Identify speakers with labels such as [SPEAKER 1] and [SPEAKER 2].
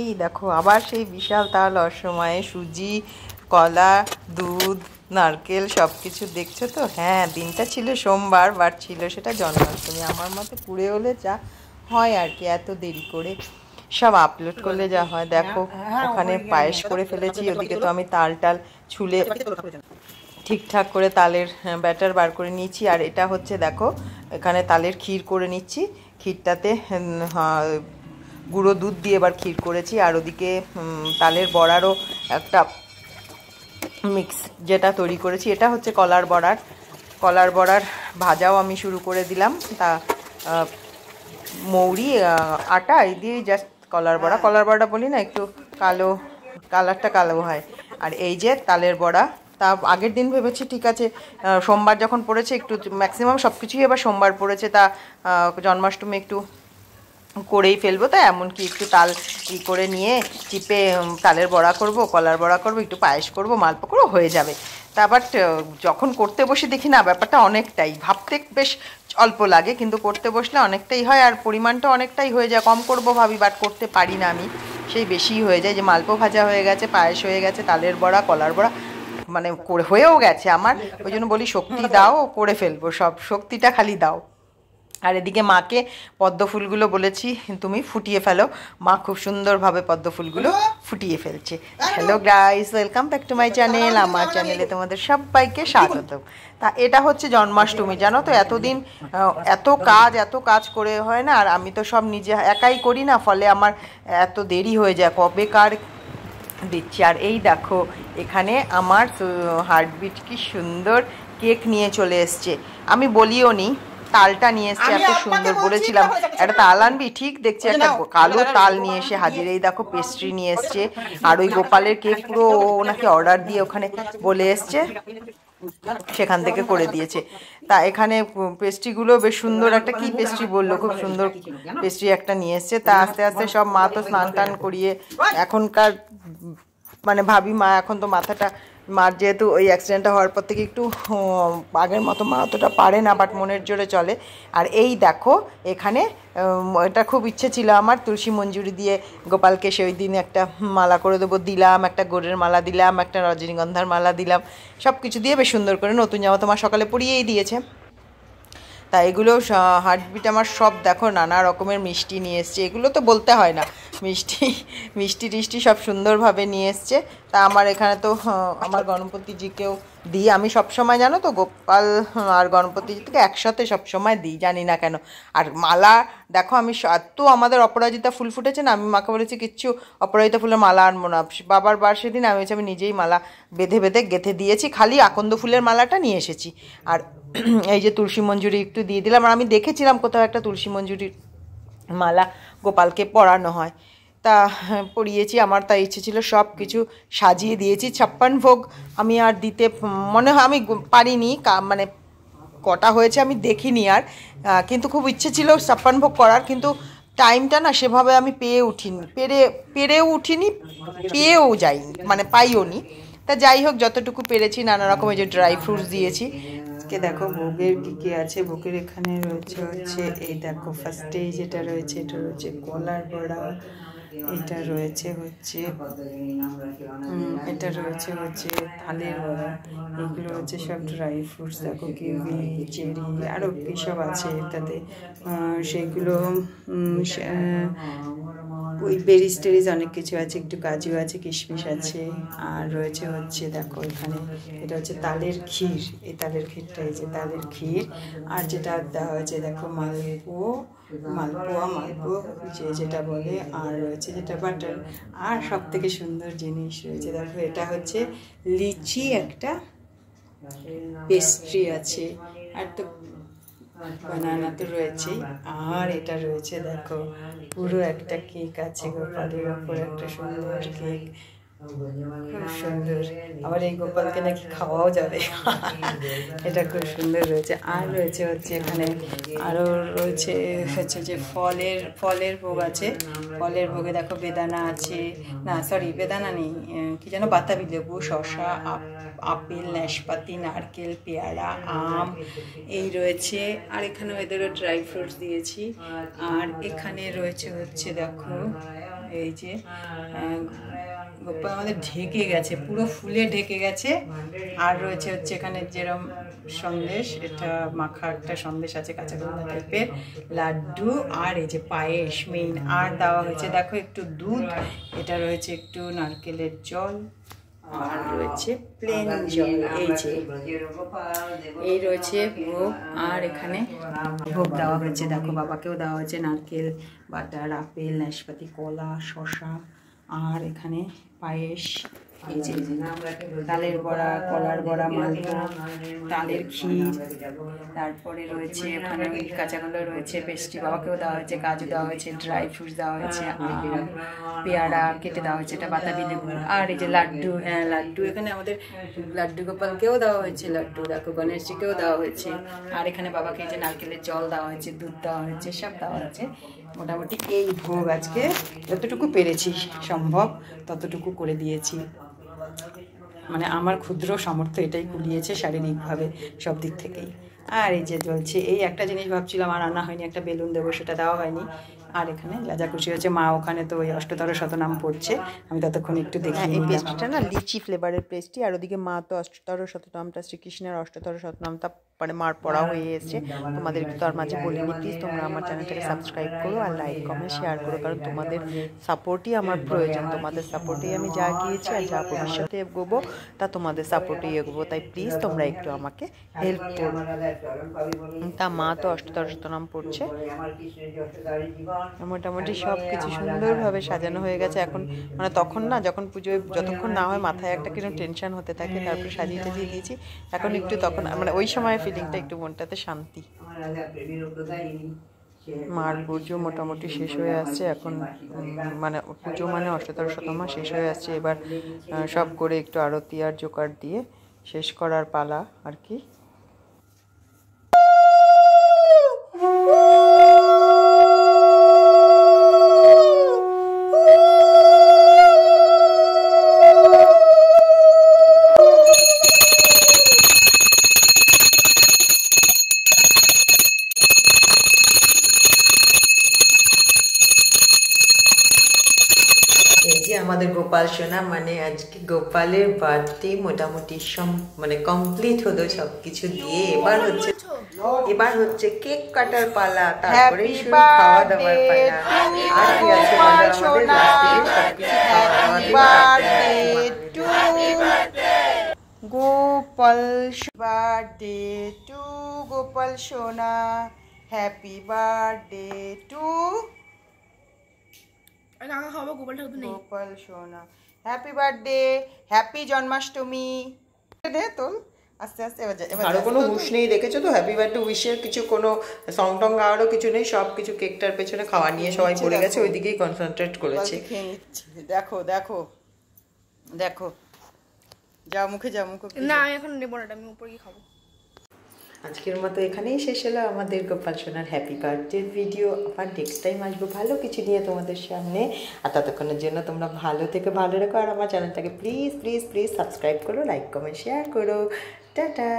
[SPEAKER 1] এই দেখো আবার সেই বিশাল তাল অসময়ে সুজি, কলা, দুধ, নারকেল সব কিছু দেখছো তো। হ্যাঁ, দিনটা ছিল সোমবার, বাট ছিল সেটা জন্মাষ্টমী। আমার মতে পুড়ে হলে যা হয় আর কি, এত দেরি করে সব আপলোড করলে যা হয়। দেখো ওখানে পায়েস করে ফেলেছি, ওদিকে তো আমি তাল টাল ছুলে ঠিকঠাক করে তালের ব্যাটার বার করে নিয়েছি। আর এটা হচ্ছে দেখো, এখানে তালের ক্ষীর করে নিচ্ছি। ক্ষীরটাতে গুঁড়ো দুধ দিয়ে এবার ক্ষীর করেছি। আর ওদিকে তালের বড়ারও একটা মিক্স যেটা তৈরি করেছি, এটা হচ্ছে কলার বড়ার ভাজাও আমি শুরু করে দিলাম। তা মৌরি আটা এই দিয়ে জাস্ট কলার বড়া বলি না, একটু কালারটা কালো হয়। আর এই যে তালের বড়া, তা আগের দিন ভেবেছি ঠিক আছে সোমবার যখন পড়েছে একটু ম্যাক্সিমাম সব কিছুই এবার সোমবার পড়েছে, তা জন্মাষ্টমী একটু করেই ফেলবো। তাই এমনকি একটু তাল করে নিয়ে চিপে তালের বড়া করব, কলার বড়া করব, একটু পায়েস করব, মালপো করবো, হয়ে যাবে। তা বাট যখন করতে বসে দেখি না ব্যাপারটা অনেকটাই, ভাবতে বেশ অল্প লাগে কিন্তু করতে বসলে অনেকটাই হয়। আর পরিমাণটা অনেকটাই হয়ে যায়, কম করব ভাবি বাট করতে পারি না আমি, সেই বেশিই হয়ে যায়। যে মালপো ভাজা হয়ে গেছে, পায়েস হয়ে গেছে, তালের বড়া, কলার বড়া মানে হয়েও গেছে আমার। ওই জন্য বলি শক্তি দাও, করে ফেলবো, সব শক্তিটা খালি দাও। আর এদিকে মাকে পদ্ম ফুলগুলো বলেছি তুমি ফুটিয়ে ফেলো, মা খুব সুন্দরভাবে পদ্ম ফুলগুলো ফুটিয়ে ফেলছে। Hello guys, welcome back to my channel. আমার চ্যানেলে তোমাদের সবাইকে স্বাগত। তা এটা হচ্ছে জন্মাষ্টমী, জানো তো এতদিন এত কাজ করে হয় না, আর আমি তো সব নিজে একাই করি না, ফলে আমার এত দেরি হয়ে যায়, কবে কার দিচ্ছি। আর এই দেখো এখানে আমার হার্টবিট কি সুন্দর কেক নিয়ে চলে এসছে। আমি বলিও নি, তালটা নিয়ে এসছে এত সুন্দর, বলেছিলাম একটা তাল আনবি, ঠিক দেখছি একটা কালো তাল নিয়ে এসে হাজির। এই দেখো পেস্ট্রি নিয়ে এসছে, আর ওই গোপালের কেক পুরো ওনাকে অর্ডার দিয়ে ওখানে বলে এসছে, সেখান থেকে করে দিয়েছে। তা এখানে পেস্ট্রিগুলো বেশ সুন্দর, একটা কি পেস্ট্রি বললো, খুব সুন্দর পেস্ট্রি একটা নিয়ে এসছে। তা আস্তে আস্তে সব মা তো স্নান টান করিয়ে এখনকার মানে ভাবি মা এখন তো মার যেহেতু ওই অ্যাক্সিডেন্টটা হওয়ার পর থেকে একটু আগের মতো মা অতটা পারে না, বাট মনের জোরে চলে। আর এই দেখো এখানে এটা খুব ইচ্ছে ছিল আমার, তুলসী মঞ্জুরি দিয়ে গোপালকে সেই দিন একটা মালা করে দেবো, দিলাম একটা গোড়ের মালা দিলাম, একটা রজনীগন্ধার মালা দিলাম, সব কিছু দিয়ে বেশ সুন্দর করে। নতুন জামা তো মা সকালে পরিয়েই দিয়েছে। তা এগুলো হার্টবিট আমার সব দেখো নানা রকমের মিষ্টি নিয়ে এসছে, এগুলো তো বলতে হয় না, মিষ্টি টিষ্টি সব সুন্দরভাবে নিয়ে এসছে। তা আমার এখানে তো আমার গণপতিজিকেও দিই আমি সবসময়, জানো তো গোপাল আর গণপতিজি থেকে একসাথে সবসময় দিই, জানি না কেন। আর মালা দেখো আমি এত আমাদের অপরাজিতা ফুল ফুটেছে না, আমি মাকে বলেছি কিচ্ছু অপরাজিতা ফুলের মালা আনবো না, বাবার বার সেদিন আমি নিজেই মালা বেঁধে গেঁথে দিয়েছি, খালি আকন্দ ফুলের মালাটা নিয়ে এসেছি। আর এই যে তুলসী মঞ্জুরি একটু দিয়ে দিলাম। আর আমি দেখেছিলাম কোথাও একটা তুলসী মঞ্জুরির মালা গোপালকে পরানো হয়, তা পরিয়েছি। আমার তাই ইচ্ছে ছিল সব কিছু সাজিয়ে দিয়েছি। 56 ভোগ আমি আর দিতে মনে হয় আমি পারিনি, মানে কটা হয়েছে আমি দেখিনি আর, কিন্তু খুব ইচ্ছে ছিল 56 ভোগ করার, কিন্তু টাইমটা না সেভাবে আমি পেরেও উঠিনি, পেয়েও যাইনি, মানে পাইও নি। তা যাই হোক যতটুকু পেরেছি, নানা রকম এই যে ড্রাই ফ্রুটস দিয়েছি। দেখো ভোগের কী আছে, ভোগের এখানে রয়েছে হচ্ছে এই দেখো ফার্স্টেই যেটা রয়েছে এটা রয়েছে কলার বড়া, এটা রয়েছে হচ্ছে থালের বড়া, এগুলো হচ্ছে সব ড্রাই ফ্রুটস। দেখো কিউই, চেরি, আরও কী সব আছে এটাতে, সেগুলো ওই বেরিজ টেরিজ অনেক কিছু আছে, একটু কাজু আছে, কিশমিশ আছে। আর রয়েছে হচ্ছে দেখো এখানে এটা হচ্ছে তালের ক্ষীর, এই তালের ক্ষীরটা, এই যে তালের ক্ষীর। আর যেটা দেওয়া হয়েছে দেখো মালপোয়া যেটা বলে, আর রয়েছে যেটা বাটার। আর সব থেকে সুন্দর জিনিস রয়েছে দেখো, এটা হচ্ছে লিচি একটা পেস্ট্রি আছে, আর তো বানানা তো রয়েছেই। আর এটা রয়েছে দেখো পুরো একটা কেক আছে গোপালের ওপর, একটা সুন্দর কেক, খুব সুন্দর। আবার এই গোপালকে নাকি খাওয়াও যাবে, এটা খুব সুন্দর রয়েছে। আর রয়েছে হচ্ছে এখানে আরও রয়েছে হচ্ছে যে ফলের ভোগ আছে। ফলের ভোগে দেখো বেদানা আছে, না সরি বেদানা নেই, কি যেন বাতাবি লেবু, শসা, আপেল, নাশপাতি, নারকেল, পেয়ারা, আম এই রয়েছে। আর এখানেও এদেরও ড্রাই ফ্রুটস দিয়েছি। আর এখানে রয়েছে হচ্ছে দেখো এই যে গোপাল আমাদের ঢেকে গেছে, পুরো ফুলে ঢেকে গেছে। আর রয়েছে হচ্ছে এখানে যেরকম সন্দেশ, এটা মাখা একটা সন্দেশ আছে কাঁচা গোল্লা টাইপের, লাড্ডু, আর এই যে পায়েস মেইন। আর দেওয়া হয়েছে দেখো একটু দুধ, এটা রয়েছে একটু নারকেলের জল, আর রয়েছে প্লেন জল। এই যে এই রয়েছে ভোগ, আর এখানে ভোগ দেওয়া হয়েছে দেখো, বাবাকেও দেওয়া হয়েছে নারকেল, বাটার, আপেল, নাশপাতি, কলা, শসা, আর এখানে পায়েস, এই যে তালের বড়া, কলার বড়া, মালপোয়া, তালের ক্ষীর, তারপরে রয়েছে ওখানে কাঁচাগোল্লা রয়েছে, পেস্ট্রি বাবাকেও দেওয়া হয়েছে, কাজু দেওয়া হয়েছে, ড্রাই ফ্রুটস দেওয়া হয়েছে, আম, পেয়ারা কেটে দেওয়া হয়েছে, এটা বাতাবি লেবু, আর এই যে লাড্ডু। হ্যাঁ লাড্ডু, এখানে আমাদের লাড্ডু গোপালকেও দেওয়া হয়েছে লাড্ডু, দেখো গণেশজিকেও দেওয়া হয়েছে, আর এখানে বাবাকে এই যে নারকেলের জল দেওয়া হয়েছে, দুধ দেওয়া হয়েছে, সব দেওয়া হয়েছে। মোটামুটি এই ভোগ আজকে যতটুকু পেরেছি সম্ভব ততটুকু করে দিয়েছি। মানে আমার ক্ষুদ্র সামর্থ্য এটাই কুলিয়েছে শারীরিকভাবে সব দিক থেকেই। আর এই যে জ্বলছে, এই একটা জিনিস ভাবছিলাম আর আনা হয়নি, একটা বেলুন দেবো, সেটা দেওয়া হয়নি। আর এখানে যা যা খুশি হচ্ছে, মা ওখানে তো ওই অষ্টতর শতনাম পড়ছে, আমি ততক্ষণ একটু দেখি। এই পেস্ট্রিটা না লিচি ফ্লেভারের পেস্ট্রি, আর ওদিকে মা তো অষ্টতর শতনামটা, শ্রীকৃষ্ণের অষ্টতর শতনামটা মানে মার পড়া হয়ে এসেছে। তোমাদের তার মাঝে বলিনি, প্লিজ তোমরা আমার চ্যানেলটাকে সাবস্ক্রাইব করো আর লাইক কমেন্ট শেয়ার করো, কারণ তোমাদের সাপোর্টই আমার প্রয়োজন। তোমাদের সাপোর্টেই আমি যা গিয়েছি আর যা ভবিষ্যতে এগোবো তা তোমাদের সাপোর্টেই এগোবো, তাই প্লিজ তোমরা একটু আমাকে হেল্প করো। তা মা তো অষ্টতর শতনাম পড়ছে। মোটামুটি সব কিছু সুন্দরভাবে সাজানো হয়ে গেছে এখন। মানে তখন না, যখন পুজোয় যতক্ষণ না হয় মাথায় একটা কিরকম টেনশন হতে থাকে, তারপরে সাজিয়ে টাজিয়ে দিয়েছি এখন একটু, তখন মানে ওই সময় ফিলিংটা একটু মনটাতে শান্তি। মার পুজো মোটামুটি শেষ হয়ে আসছে এখন, মানে পুজো মানে অষ্টতর শতমা শেষ হয়ে আসছে। এবার সব করে একটু আরতি আর জোগাড় দিয়ে শেষ করার পালা আর কি। এই যে আমাদের গোপাল সোনা, মানে আজকে গোপালের বার্থডে মোটামুটি মানে কমপ্লিট হলো সব কিছু দিয়ে। এবার হচ্ছে কেক কাটার পালা, তারপরে শুরু খাওয়া দাওয়ার পালা। আর কি আছে গোপাল, বার্থডে টু গোপাল সোনা, হ্যাপি বার্থডে টু গোপাল সোনা, হ্যাপি বার্থডে, হ্যাপি জন্মাষ্টমী। দে তোল আস্তে আস্তে। এবার আরো কোনো হুশ নেই, দেখেছো তো? হ্যাপি বার্থডে উইশের কিছু কোনো সং টং গাওয়ারও কিছু নেই, সব কিছু কেকটার পেছনে খাওয়া নিয়ে সবাই পড়ে গেছে, ওইদিকেই কনসেন্ট্রেট করেছে। খেয়ে নিচ্ছে, দেখো দেখো দেখো, যাও মুখে যাও, মুখে
[SPEAKER 2] না এখন নেবো না, আমি উপরে গিয়ে খাবো।
[SPEAKER 1] আজকের মতো এখানেই শেষ হলো আমাদের গোপাল সোনার হ্যাপি বার্থডে ভিডিও। আবার নেক্সট টাইম আসবো ভালো কিছু নিয়ে তোমাদের সামনে। আর ততক্ষণের জন্য তোমরা ভালো থেকে ভালো রেখো, আর আমার চ্যানেলটাকে প্লিজ প্লিজ প্লিজ সাবস্ক্রাইব করো, লাইক কমেন্ট শেয়ার করো। টাটা।